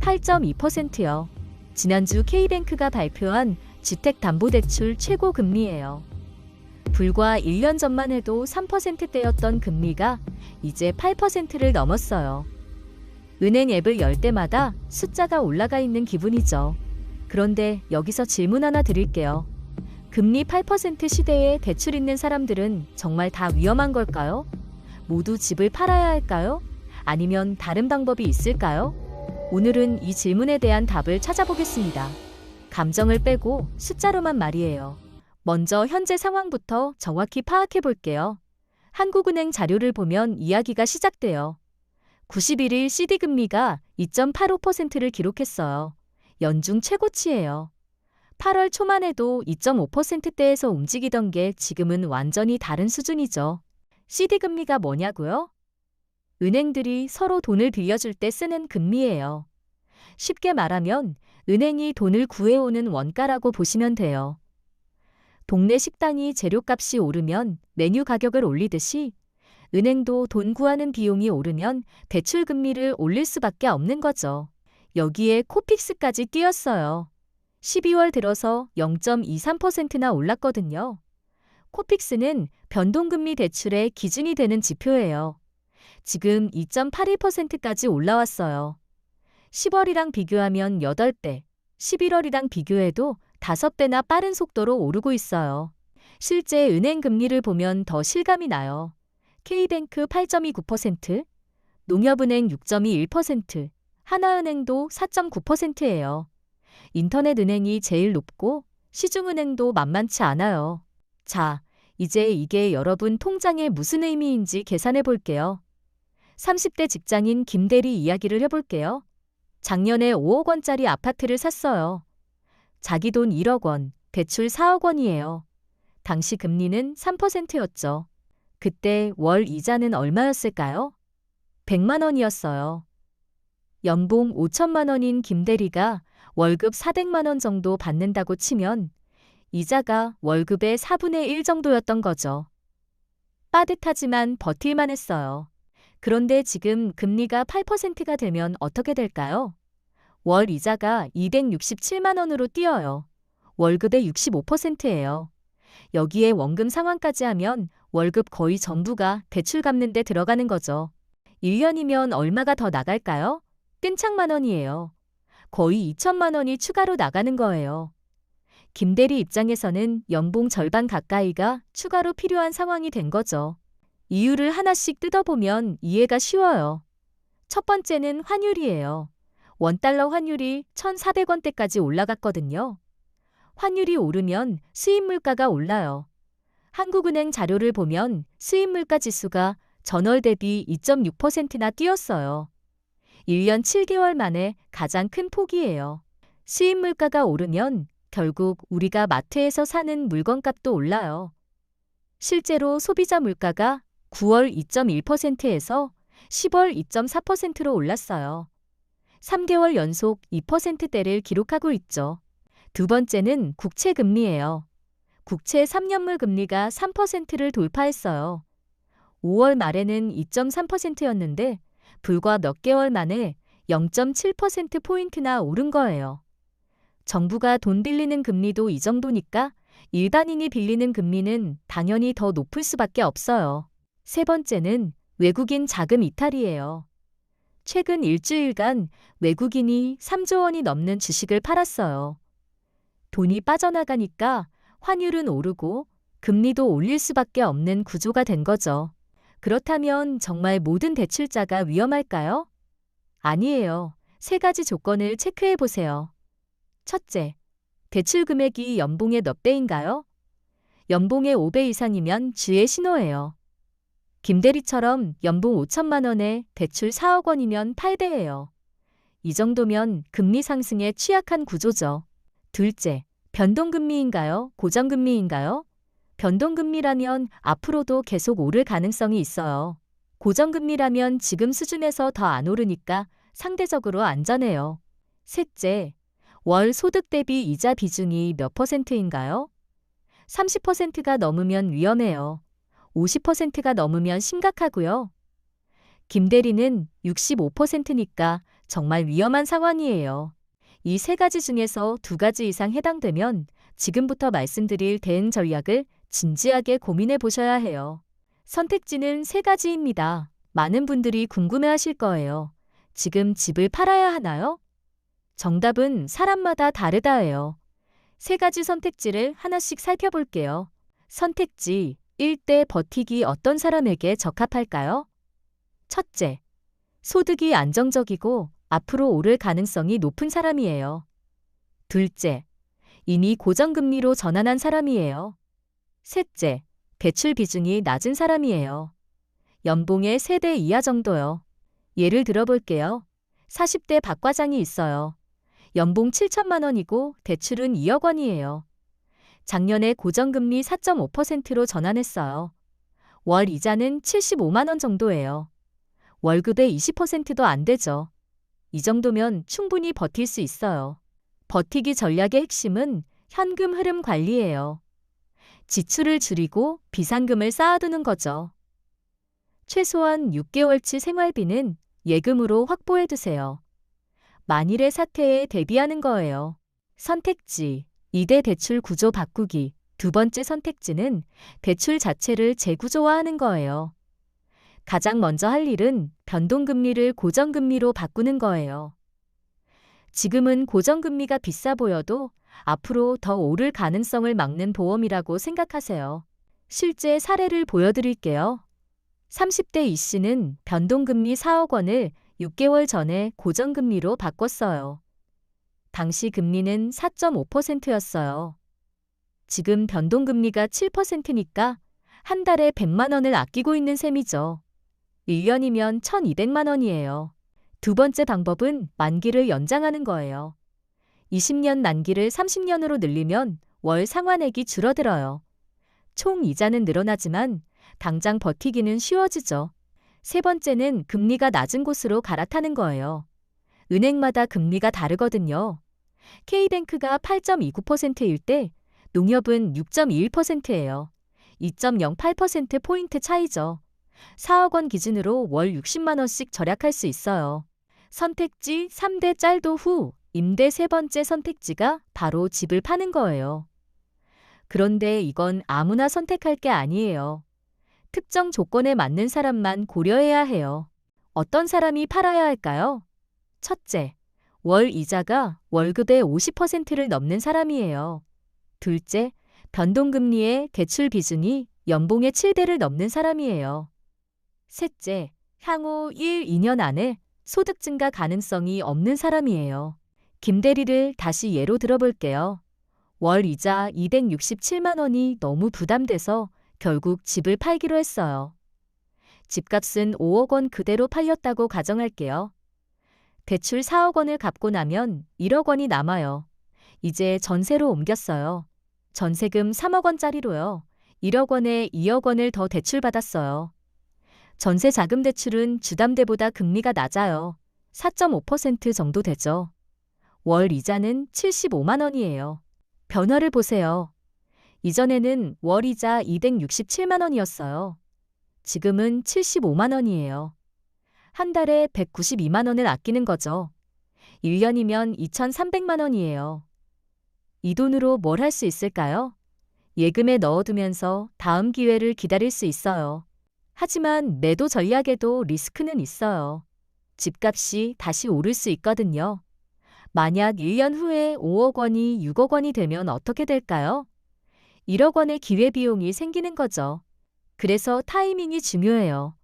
8.2%요. 지난주 K뱅크가 발표한 주택담보대출 최고 금리예요. 불과 1년 전만 해도 3%대였던 금리가 이제 8%를 넘었어요. 은행 앱을 열 때마다 숫자가 올라가 있는 기분이죠. 그런데 여기서 질문 하나 드릴게요. 금리 8% 시대에 대출 있는 사람들은 정말 다 위험한 걸까요? 모두 집을 팔아야 할까요? 아니면 다른 방법이 있을까요? 오늘은 이 질문에 대한 답을 찾아보겠습니다. 감정을 빼고 숫자로만 말이에요. 먼저 현재 상황부터 정확히 파악해 볼게요. 한국은행 자료를 보면 이야기가 시작돼요. 91일 CD금리가 2.85%를 기록했어요. 연중 최고치예요. 8월 초만 해도 2.5%대에서 움직이던 게 지금은 완전히 다른 수준이죠. CD금리가 뭐냐고요? 은행들이 서로 돈을 빌려줄 때 쓰는 금리예요. 쉽게 말하면 은행이 돈을 구해오는 원가라고 보시면 돼요. 동네 식당이 재료값이 오르면 메뉴 가격을 올리듯이 은행도 돈 구하는 비용이 오르면 대출 금리를 올릴 수밖에 없는 거죠. 여기에 코픽스까지 끼었어요. 12월 들어서 0.23%나 올랐거든요. 코픽스는 변동금리 대출의 기준이 되는 지표예요. 지금 2.81%까지 올라왔어요. 10월이랑 비교하면 8배, 11월이랑 비교해도 5배나 빠른 속도로 오르고 있어요. 실제 은행 금리를 보면 더 실감이 나요. K뱅크 8.29%, 농협은행 6.21%, 하나은행도 4.9%예요. 인터넷은행이 제일 높고 시중은행도 만만치 않아요. 자, 이제 이게 여러분 통장에 무슨 의미인지 계산해 볼게요. 30대 직장인 김대리 이야기를 해볼게요. 작년에 5억 원짜리 아파트를 샀어요. 자기 돈 1억 원, 대출 4억 원이에요. 당시 금리는 3%였죠. 그때 월 이자는 얼마였을까요? 100만 원이었어요. 연봉 5천만 원인 김대리가 월급 400만 원 정도 받는다고 치면 이자가 월급의 4분의 1 정도였던 거죠. 빠듯하지만 버틸만 했어요. 그런데 지금 금리가 8%가 되면 어떻게 될까요? 월 이자가 267만 원으로 뛰어요. 월급의 65%예요. 여기에 원금 상환까지 하면 월급 거의 전부가 대출 갚는 데 들어가는 거죠. 1년이면 얼마가 더 나갈까요? 뜬창만 원이에요. 거의 2천만 원이 추가로 나가는 거예요. 김대리 입장에서는 연봉 절반 가까이가 추가로 필요한 상황이 된 거죠. 이유를 하나씩 뜯어보면 이해가 쉬워요. 첫 번째는 환율이에요. 원달러 환율이 1,400원대까지 올라갔거든요. 환율이 오르면 수입 물가가 올라요. 한국은행 자료를 보면 수입 물가 지수가 전월 대비 2.6%나 뛰었어요. 1년 7개월 만에 가장 큰 폭이에요. 수입 물가가 오르면 결국 우리가 마트에서 사는 물건값도 올라요. 실제로 소비자 물가가 9월 2.1%에서 10월 2.4%로 올랐어요. 3개월 연속 2%대를 기록하고 있죠. 두 번째는 국채 금리예요. 국채 3년물 금리가 3%를 돌파했어요. 5월 말에는 2.3%였는데 불과 몇 개월 만에 0.7%포인트나 오른 거예요. 정부가 돈 빌리는 금리도 이 정도니까 일반인이 빌리는 금리는 당연히 더 높을 수밖에 없어요. 세 번째는 외국인 자금 이탈이에요. 최근 일주일간 외국인이 3조 원이 넘는 주식을 팔았어요. 돈이 빠져나가니까 환율은 오르고 금리도 올릴 수밖에 없는 구조가 된 거죠. 그렇다면 정말 모든 대출자가 위험할까요? 아니에요. 세 가지 조건을 체크해 보세요. 첫째, 대출 금액이 연봉의 몇 배인가요? 연봉의 5배 이상이면 주의 신호예요. 김대리처럼 연봉 5천만 원에 대출 4억 원이면 8배예요. 이 정도면 금리 상승에 취약한 구조죠. 둘째, 변동금리인가요? 고정금리인가요? 변동금리라면 앞으로도 계속 오를 가능성이 있어요. 고정금리라면 지금 수준에서 더 안 오르니까 상대적으로 안전해요. 셋째, 월 소득 대비 이자 비중이 몇 %인가요? 30%가 넘으면 위험해요. 50%가 넘으면 심각하고요. 김대리는 65%니까 정말 위험한 상황이에요. 이 세 가지 중에서 두 가지 이상 해당되면 지금부터 말씀드릴 대응 전략을 진지하게 고민해 보셔야 해요. 선택지는 세 가지입니다. 많은 분들이 궁금해 하실 거예요. 지금 집을 팔아야 하나요? 정답은 사람마다 다르다예요. 세 가지 선택지를 하나씩 살펴볼게요. 선택지 1대 버티기 어떤 사람에게 적합할까요? 첫째, 소득이 안정적이고 앞으로 오를 가능성이 높은 사람이에요. 둘째, 이미 고정금리로 전환한 사람이에요. 셋째, 대출 비중이 낮은 사람이에요. 연봉의 3대 이하 정도요. 예를 들어볼게요. 40대 박 과장이 있어요. 연봉 7천만 원이고 대출은 2억 원이에요. 작년에 고정금리 4.5%로 전환했어요. 월 이자는 75만 원 정도예요. 월급의 20%도 안 되죠. 이 정도면 충분히 버틸 수 있어요. 버티기 전략의 핵심은 현금 흐름 관리예요. 지출을 줄이고 비상금을 쌓아두는 거죠. 최소한 6개월치 생활비는 예금으로 확보해 두세요. 만일의 사태에 대비하는 거예요. 선택지 2대 대출 구조 바꾸기. 두 번째 선택지는 대출 자체를 재구조화하는 거예요. 가장 먼저 할 일은 변동금리를 고정금리로 바꾸는 거예요. 지금은 고정금리가 비싸 보여도 앞으로 더 오를 가능성을 막는 보험이라고 생각하세요. 실제 사례를 보여드릴게요. 30대 이 씨는 변동금리 4억 원을 6개월 전에 고정금리로 바꿨어요. 당시 금리는 4.5%였어요. 지금 변동금리가 7%니까 한 달에 100만 원을 아끼고 있는 셈이죠. 1년이면 1,200만 원이에요. 두 번째 방법은 만기를 연장하는 거예요. 20년 만기를 30년으로 늘리면 월 상환액이 줄어들어요. 총 이자는 늘어나지만 당장 버티기는 쉬워지죠. 세 번째는 금리가 낮은 곳으로 갈아타는 거예요. 은행마다 금리가 다르거든요. K뱅크가 8.29%일 때 농협은 6.21%예요. 2.08%포인트 차이죠. 4억 원 기준으로 월 60만 원씩 절약할 수 있어요. 선택지 3대 짤도 후 임대 세 번째 선택지가 바로 집을 파는 거예요. 그런데 이건 아무나 선택할 게 아니에요. 특정 조건에 맞는 사람만 고려해야 해요. 어떤 사람이 팔아야 할까요? 첫째, 월 이자가 월급의 50%를 넘는 사람이에요. 둘째, 변동금리의 대출 비중이 연봉의 7배를 넘는 사람이에요. 셋째, 향후 1, 2년 안에 소득 증가 가능성이 없는 사람이에요. 김 대리를 다시 예로 들어볼게요. 월 이자 267만 원이 너무 부담돼서 결국 집을 팔기로 했어요. 집값은 5억 원 그대로 팔렸다고 가정할게요. 대출 4억 원을 갚고 나면 1억 원이 남아요. 이제 전세로 옮겼어요. 전세금 3억 원짜리로요. 1억 원에 2억 원을 더 대출받았어요. 전세 자금 대출은 주담대보다 금리가 낮아요. 4.5% 정도 되죠. 월 이자는 75만 원이에요. 변화를 보세요. 이전에는 월 이자 267만 원이었어요. 지금은 75만 원이에요. 한 달에 192만 원을 아끼는 거죠. 1년이면 2,300만 원이에요. 이 돈으로 뭘 할 수 있을까요? 예금에 넣어두면서 다음 기회를 기다릴 수 있어요. 하지만 매도 전략에도 리스크는 있어요. 집값이 다시 오를 수 있거든요. 만약 1년 후에 5억 원이 6억 원이 되면 어떻게 될까요? 1억 원의 기회비용이 생기는 거죠. 그래서 타이밍이 중요해요.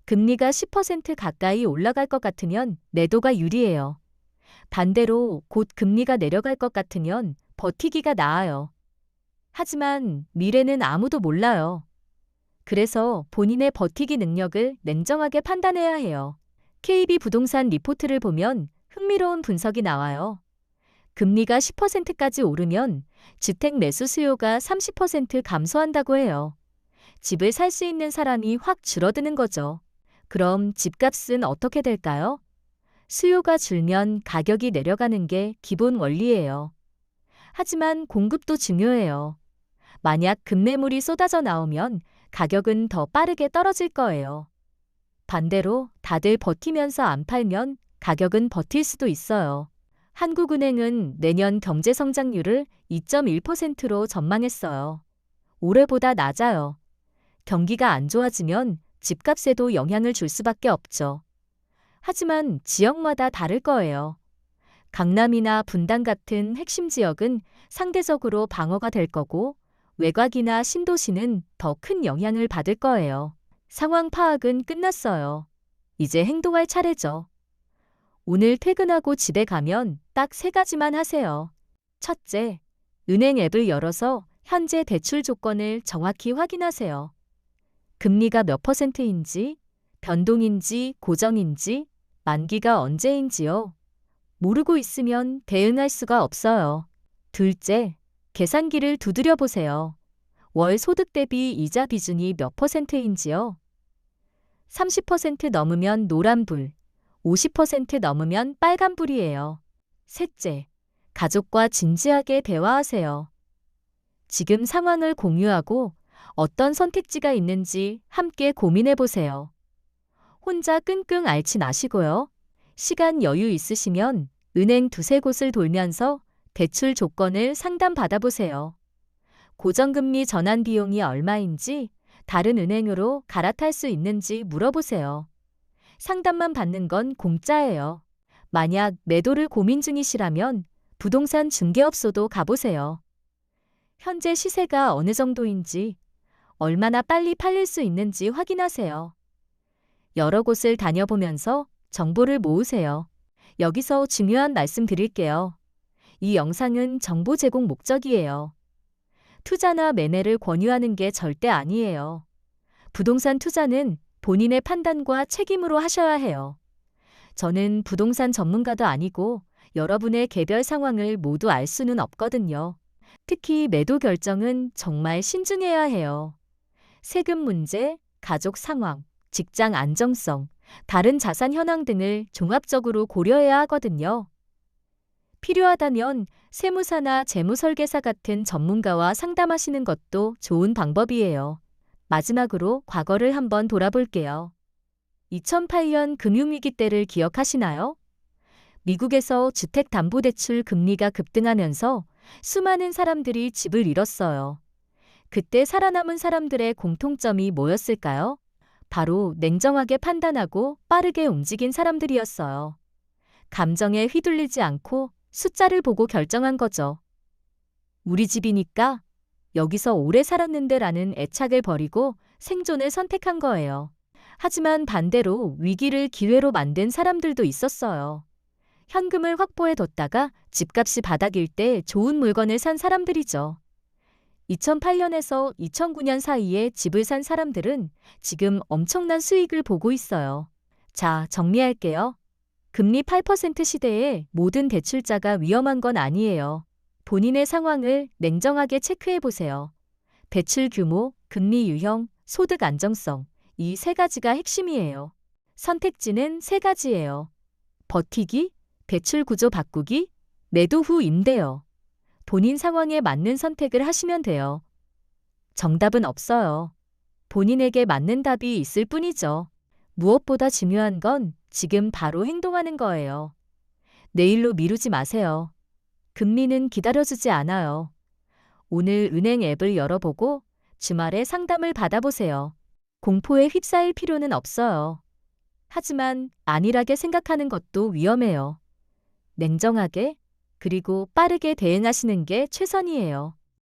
금리가 10% 가까이 올라갈 것 같으면 매도가 유리해요. 반대로 곧 금리가 내려갈 것 같으면 버티기가 나아요. 하지만 미래는 아무도 몰라요. 그래서 본인의 버티기 능력을 냉정하게 판단해야 해요. KB부동산 리포트를 보면 흥미로운 분석이 나와요. 금리가 10%까지 오르면 주택 매수 수요가 30% 감소한다고 해요. 집을 살 수 있는 사람이 확 줄어드는 거죠. 그럼 집값은 어떻게 될까요? 수요가 줄면 가격이 내려가는 게 기본 원리예요. 하지만 공급도 중요해요. 만약 급매물이 쏟아져 나오면 가격은 더 빠르게 떨어질 거예요. 반대로 다들 버티면서 안 팔면 가격은 버틸 수도 있어요. 한국은행은 내년 경제 성장률을 2.1%로 전망했어요. 올해보다 낮아요. 경기가 안 좋아지면 집값에도 영향을 줄 수밖에 없죠. 하지만 지역마다 다를 거예요. 강남이나 분당 같은 핵심 지역은 상대적으로 방어가 될 거고, 외곽이나 신도시는 더 큰 영향을 받을 거예요. 상황 파악은 끝났어요. 이제 행동할 차례죠. 오늘 퇴근하고 집에 가면 딱 3가지만 하세요. 첫째, 은행 앱을 열어서 현재 대출 조건을 정확히 확인하세요. 금리가 몇 %인지, 변동인지 고정인지, 만기가 언제인지요. 모르고 있으면 대응할 수가 없어요. 둘째, 계산기를 두드려 보세요. 월 소득 대비 이자 비중이 몇 %인지요. 30% 넘으면 노란불, 50% 넘으면 빨간불이에요. 셋째, 가족과 진지하게 대화하세요. 지금 상황을 공유하고 어떤 선택지가 있는지 함께 고민해 보세요. 혼자 끙끙 앓지 마시고요. 시간 여유 있으시면 은행 2-3곳을 돌면서 대출 조건을 상담받아 보세요. 고정금리 전환 비용이 얼마인지, 다른 은행으로 갈아탈 수 있는지 물어보세요. 상담만 받는 건 공짜예요. 만약 매도를 고민 중이시라면 부동산 중개업소도 가보세요. 현재 시세가 어느 정도인지, 얼마나 빨리 팔릴 수 있는지 확인하세요. 여러 곳을 다녀보면서 정보를 모으세요. 여기서 중요한 말씀 드릴게요. 이 영상은 정보 제공 목적이에요. 투자나 매매를 권유하는 게 절대 아니에요. 부동산 투자는 본인의 판단과 책임으로 하셔야 해요. 저는 부동산 전문가도 아니고 여러분의 개별 상황을 모두 알 수는 없거든요. 특히 매도 결정은 정말 신중해야 해요. 세금 문제, 가족 상황, 직장 안정성, 다른 자산 현황 등을 종합적으로 고려해야 하거든요. 필요하다면 세무사나 재무설계사 같은 전문가와 상담하시는 것도 좋은 방법이에요. 마지막으로 과거를 한번 돌아볼게요. 2008년 금융위기 때를 기억하시나요? 미국에서 주택담보대출 금리가 급등하면서 수많은 사람들이 집을 잃었어요. 그때 살아남은 사람들의 공통점이 뭐였을까요? 바로 냉정하게 판단하고 빠르게 움직인 사람들이었어요. 감정에 휘둘리지 않고 숫자를 보고 결정한 거죠. 우리 집이니까 여기서 오래 살았는데 라는 애착을 버리고 생존을 선택한 거예요. 하지만 반대로 위기를 기회로 만든 사람들도 있었어요. 현금을 확보해뒀다가 집값이 바닥일 때 좋은 물건을 산 사람들이죠. 2008년에서 2009년 사이에 집을 산 사람들은 지금 엄청난 수익을 보고 있어요. 자, 정리할게요. 금리 8% 시대에 모든 대출자가 위험한 건 아니에요. 본인의 상황을 냉정하게 체크해 보세요. 대출 규모, 금리 유형, 소득 안정성, 이 3가지가 핵심이에요. 선택지는 3가지예요. 버티기, 대출 구조 바꾸기, 매도 후 임대요. 본인 상황에 맞는 선택을 하시면 돼요. 정답은 없어요. 본인에게 맞는 답이 있을 뿐이죠. 무엇보다 중요한 건 지금 바로 행동하는 거예요. 내일로 미루지 마세요. 금리는 기다려주지 않아요. 오늘 은행 앱을 열어보고 주말에 상담을 받아보세요. 공포에 휩싸일 필요는 없어요. 하지만 안일하게 생각하는 것도 위험해요. 냉정하게, 그리고 빠르게 대응하시는 게 최선이에요.